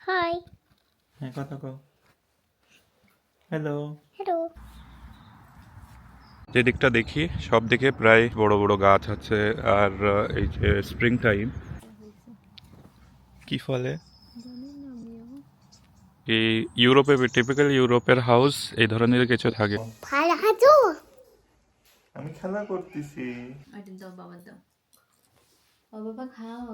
High. হ্যাঁ, কথা কও। হ্যালো। হ্যালো। যেদিকটা দেখি সব দিকে প্রায় বড় বড় গাছ আছে। আর এই যে স্প্রিং টাইম কি ফলে জানি না আমিও। এই ইউরোপে, টিপিক্যাল ইউরোপের হাউস এই ধরনের কিছু থাকে। ভালো আছো? আমি খেলা করতেছি। আরে দাও বাবা দাও। ও বাবা খাও।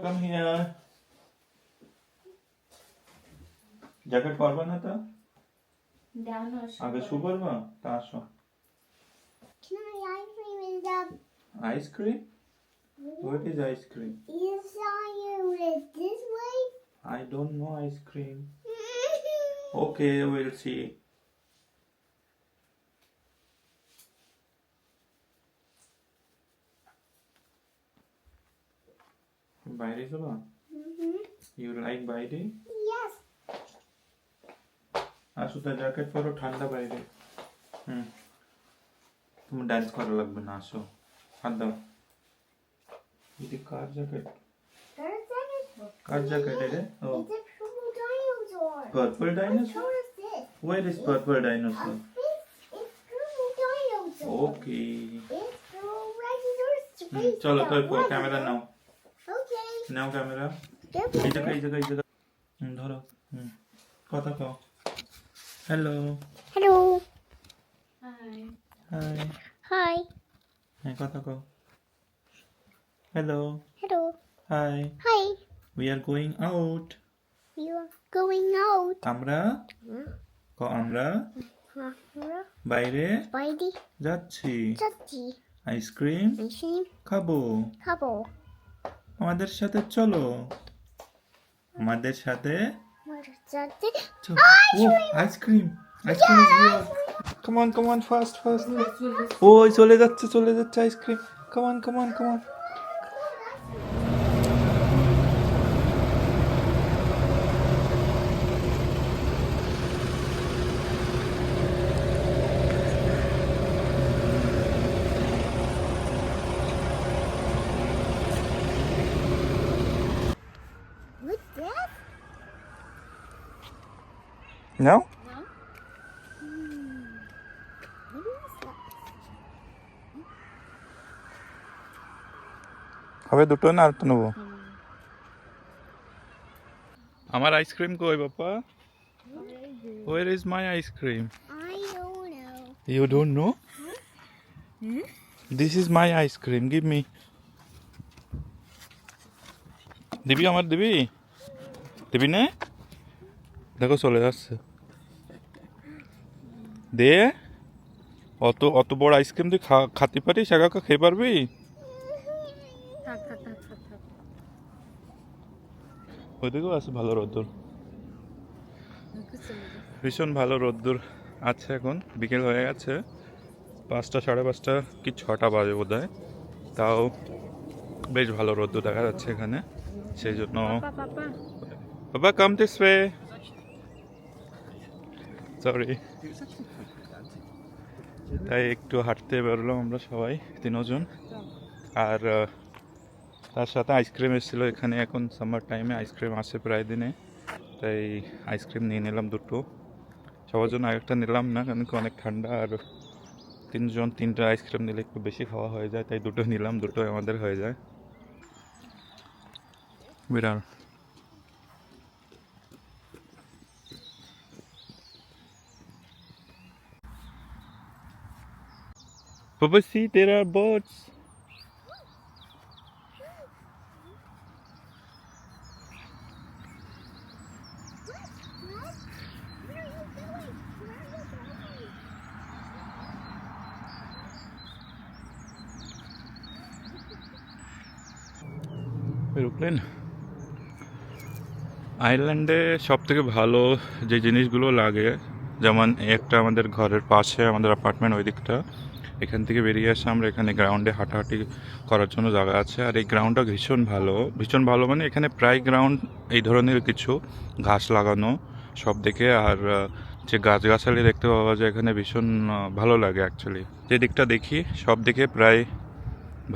Come here. জ্যাকেট পরবা না তো? দাও না আগে শু পরবা? তা আসো। Can I ice cream in the ice cream? What is ice cream? inside this way? I don't know ice cream. Okay, we'll see. বাইরে যাবা? You like বাইরে? Yes. আসো তো, জ্যাকেট পরো, ঠান্ডা বাইরে। তুমি ডান্স করা লাগবে না, আসো। হাত দাও। এটি কার জ্যাকেট? কার জ্যাকেট এটা? ও, It's a purple dinosaur. Purple dinosaur? What is this? Where is purple dinosaur? It's purple dinosaur. Okay. It's purple dinosaur's space. চলো তো, What? ক্যামেরা নাও। Okay. নাও ক্যামেরা। এই জায়গা, এই জায়গা, এই জায়গা। ধরো। কথা কও। Hello. Hello. Hi. Hi. Hi. হ্যাঁ, কথা কও। Hello. Hello. Hi. Hi. We are going out. You are going out. আমরা আমরা বাইরে বাইরে যাচ্ছি। যাচ্ছি। আইসক্রিম আইসক্রিম খাবো। খাবো। আমাদের সাথে চলো। আমাদের সাথে আমার সাথে ও ice cream. Ice cream is here. Come on fast fast. ওই চলে যাচ্ছে ice cream. Come on. What's that? নাও। What is that? হবে দুটো না আরেকটা নেবো? আমার আইসক্রিম কই বাবা? Where is my ice cream? I don't know. You don't know? This is my ice cream. Give me. দিবি আমার দিবি না? দেখো চলে যাচ্ছে। দে। অত বড় আইসক্রিম তুই খাতে পারিস? একা একা খেয়ে পারবি? থাক। ওইদিকেও আছে ভালো রোদ্দুর। ভীষণ ভালো রোদ্দুর আছে। এখন বিকেল হয়ে গেছে, 5টা, 5:30 কি 6টা বাজে বোধ হয়। তাও বেশ ভালো রোদ্দুর দেখা যাচ্ছে এখানে। সেই জন্য বাবা কাম দিস ওয়ে। সরি। তাই একটু হাঁটতে বেরোলাম আমরা সবাই 3জন। আর তার সাথে আইসক্রিম এসেছিলো এখানে। এখন সামার টাইমে আইসক্রিম আসে প্রায় দিনে, তাই আইসক্রিম নিয়ে নিলাম দুটো। সবার জন্য আরেকটা নিলাম না, কারণ কি অনেক ঠান্ডা। আর 3জন 3টা আইসক্রিম নিলে একটু বেশি খাওয়া হয়ে যায়, তাই দুটো নিলাম, দুটোই আমাদের হয়ে যায়। বিড়াল। Baba, see, there are birds. Aeroplane. আয়ারল্যান্ডে সব থেকে ভালো যে জিনিসগুলো লাগে, যেমন একটা আমাদের ঘরের পাশে আমাদের অ্যাপার্টমেন্ট, ওই দিকটা, এখান থেকে বেরিয়ে আসে আমরা এখানে গ্রাউন্ডে হাঁটাহাঁটি করার জন্য জায়গা আছে। আর এই গ্রাউন্ডটা ভীষণ ভালো মানে এখানে প্রায় গ্রাউন্ড এই ধরনের কিছু ঘাস লাগানো সব দিকে। আর যে গাছগাছালি দেখতে পাওয়া যায় এখানে, ভীষণ ভালো লাগে অ্যাকচুয়ালি। যেদিকটা দেখি সব দিকে প্রায়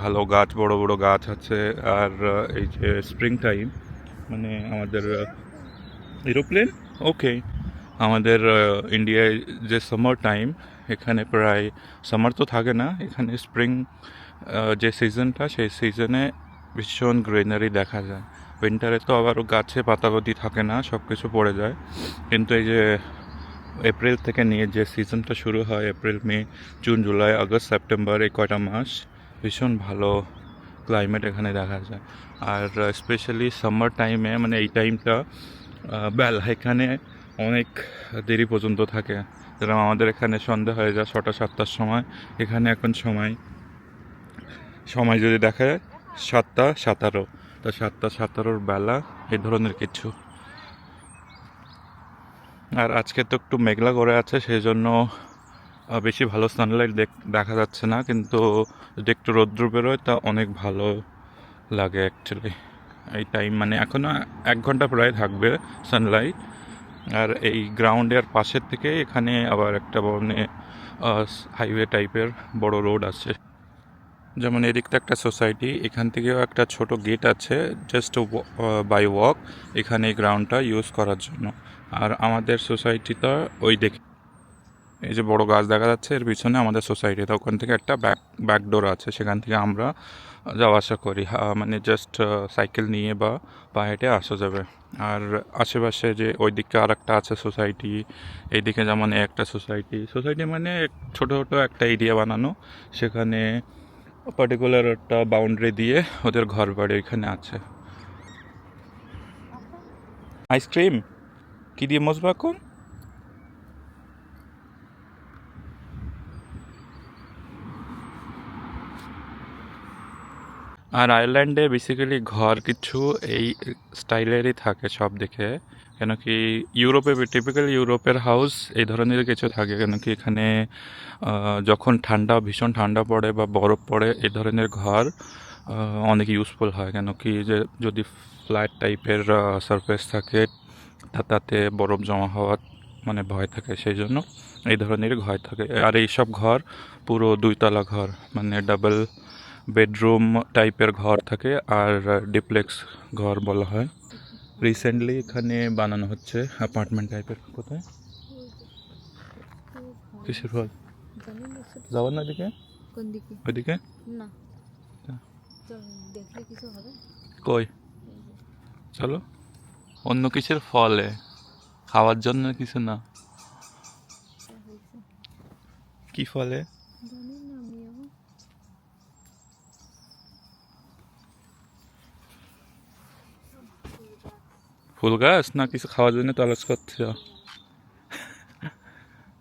ভালো গাছ, বড় বড় গাছ আছে। আর এই যে স্প্রিং টাইম মানে আমাদের এরোপ্লেন ওকে আমাদের ইন্ডিয়ায় যে সামার টাইম এখানে প্রায় সামার তো থাকে না এখানে স্প্রিং যে সিজনটা সেই সিজনে ভীষণ গ্রিনারি দেখা যায় উইন্টারে তো আবারও গাছে পাতাগতি থাকে না সব কিছু পড়ে যায় কিন্তু এই যে এপ্রিল থেকে নিয়ে যে সিজনটা শুরু হয় April May June July August September এই কয়টা মাস ভীষণ ভালো ক্লাইমেট এখানে দেখা যায় আর স্পেশালি সামার টাইমে মানে এই টাইমটা বেলা এখানে অনেক দেরি পর্যন্ত থাকে যেরকম আমাদের এখানে সন্ধ্যা হয়ে যায় 6টা 7টার সময় এখানে এখন সময় যদি দেখা যায় 7টা 17 তো 7টা 17 বেলা এই ধরনের কিছু আর আজকে তো একটু মেঘলা করে আছে সেই জন্য বেশি ভালো সানলাইট দেখা যাচ্ছে না কিন্তু যদি একটু রৌদ্র বেরোয় তা অনেক ভালো লাগে অ্যাকচুয়ালি এই টাইম মানে এখনও 1 ঘন্টা প্রায় থাকবে সানলাইট আর এই গ্রাউন্ডের পাশের থেকে এখানে আবার একটা মানে হাইওয়ে টাইপের বড় রোড আছে যেমন এদিকটা একটা সোসাইটি এখান থেকেও একটা ছোট গেট আছে জাস্ট বাই ওয়াক এখানে এই গ্রাউন্ডটা ইউজ করার জন্য আর আমাদের সোসাইটিটা ওই দেখে এই যে বড় গাছ দেখা যাচ্ছে এর পিছনে আমাদের সোসাইটিতে ওখান থেকে একটা ব্যাকডোর আছে সেখান থেকে আমরা যাওয়া আসা করি মানে জাস্ট সাইকেল নিয়ে বা পায়ে হেঁটে আসা যাবে আর আশেপাশে যে ওই দিকটা আর একটা আছে সোসাইটি এইদিকে যেমন একটা সোসাইটি মানে ছোটো ছোটো একটা এরিয়া বানানো সেখানে পার্টিকুলার একটা বাউন্ডারি দিয়ে ওদের ঘর বাড়ি ওইখানে আছে আইসক্রিম কি দিয়ে মজবো এখন আর আয়ারল্যান্ডে বেসিক্যালি ঘর কিছু এই স্টাইলেরই থাকে সব দেখে কেন কি টিপিক্যাল ইউরোপের হাউস এই ধরনের কিছু থাকে কেন কি এখানে যখন ভীষণ ঠান্ডা পড়ে বা বরফ পড়ে এই ধরনের ঘর অনেক ইউজফুল হয় কেন কি যে যদি ফ্ল্যাট টাইপের সারফেস থাকে তাতে বরফ জমা হওয়ার মানে ভয় থাকে সেই জন্য এই ধরনের ঘর থাকে আর এইসব ঘর পুরো 2 তলা ঘর মানে ডাবল বেডরুম টাইপের ঘর থাকে আর ডিপ্লেক্স ঘর বলা হয় রিসেন্টলি এখানে বানানো হচ্ছে অ্যাপার্টমেন্ট টাইপের কোথায় কিসের ঘর জানি না যাওয়ার না দিকে কোন দিকে ওইদিকে না তো দেখলে কিছু হবে কই চলো অন্য কিসের ফলে খাওয়ার জন্য কিছু না কি ফলে জানি না আমিও ফুল গাছ না কিছু খাওয়ার জন্য তলাশ করছে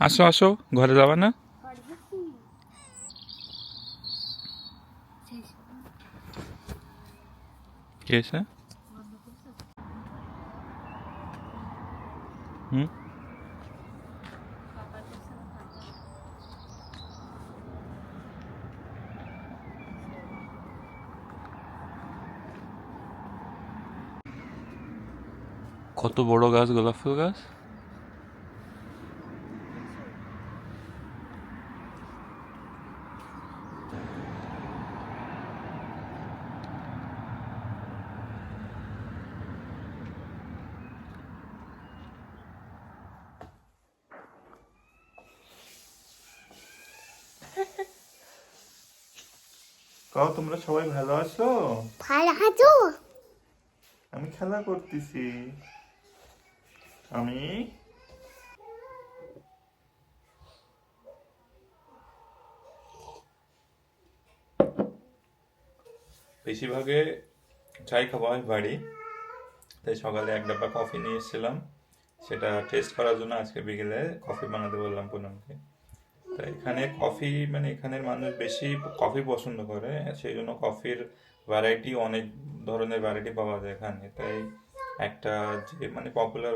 আসো আসো ঘরে যাবা না কে এসে হুম কত বড় গাছ গোলাপ ফুল গাছ কাও তোমরা সবাই ভালো আছো ভালো আছো আমি খেলা করতেছি আমি বেশিরভাগে চাই খাওয়া হয় বাড়ি তাই সকালে 1 ডাব্বা কফি নিয়ে এসেছিলাম সেটা টেস্ট করার জন্য আজকে বিকেলে কফি বানাতে বললাম পুনমকে তাই এখানে কফি মানে এখানের মানুষ বেশি কফি পছন্দ করে সেই জন্য কফির ভ্যারাইটি অনেক ধরনের ভ্যারাইটি পাওয়া যায় এখানে তাই একটা যে মানে পপুলার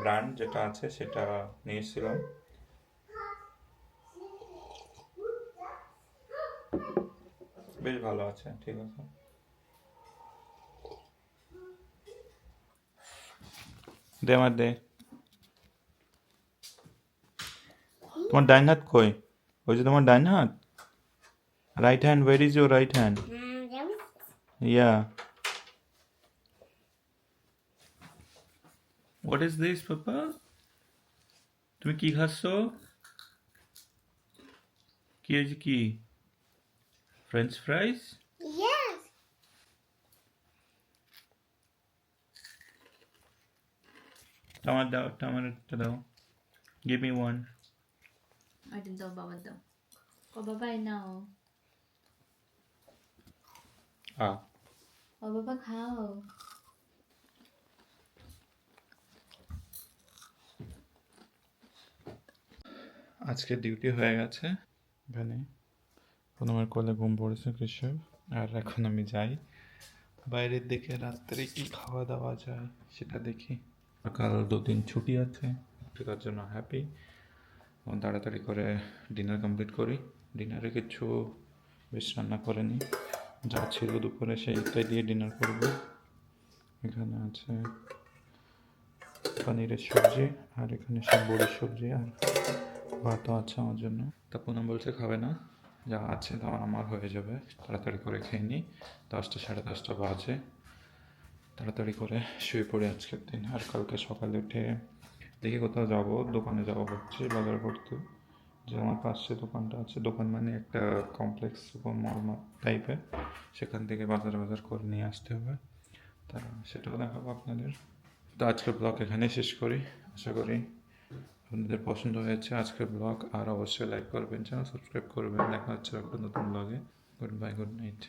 ব্র্যান্ড যেটা আছে সেটা নিয়ে এসেছিলাম বেশ ভালো আছে ঠিক আছে দে আমার দে তোমার ডাইন হাত কই ওই যে তোমার ডাইন হাত right hand where is your right hand yeah what is this papa? তুমি কি খাচ্ছ? কি হয়েছে কি? French fries? Yes. টমেটো দাও। Give me one. এটা দাও, বাবা দাও। ও বাবা, এই নাও। ও বাবা, খাও। আজকে ডিউটি হয়ে গেছে এখানে। এখন আমার কোলে ঘুম পড়েছে কৃষক, আর এখন আমি যাই বাইরের দিকে রাত্রে কি খাওয়া দাওয়া যায় সেটা দেখি। কাল 2 দিন ছুটি আছে, তার জন্য হ্যাপি। তাড়াতাড়ি করে ডিনার কমপ্লিট করি। ডিনারে কিছু বেশ রান্না করে নিই, যা ছিল দুপুরে সেইটাই দিয়ে ডিনার করব। এখানে আছে পনিরের সবজি, আর এখানে সব বড়ির সবজি, আর ভাতও আছে আমার জন্য। তা পুনম বলছে খাবে না, যা আছে তা আমার হয়ে যাবে, তাড়াতাড়ি করে খেয়ে নিই। 10টা 10:30 বাজে। তাড়াতাড়ি করে শুয়ে পড়ি আজকের দিন। আর কালকে সকালে উঠে দেখি কোথাও যাবো, দোকানে যাবো ভাবছি বাজার করতে। যে আমার পাশে দোকানটা আছে, দোকান মানে একটা কমপ্লেক্স সুপার মল টাইপের, সেখান থেকে বাজার করে নিয়ে আসতে হবে। তা সেটাও দেখাবো আপনাদের। তো আজকের ব্লগ এখানে শেষ করি। আশা করি আপনাদের পছন্দ হয়েছে আজকের ব্লগ। আর অবশ্যই লাইক করবেন, চ্যানেল সাবস্ক্রাইব করবেন। দেখা হচ্ছে একটা নতুন ব্লগে। Good bye, good night.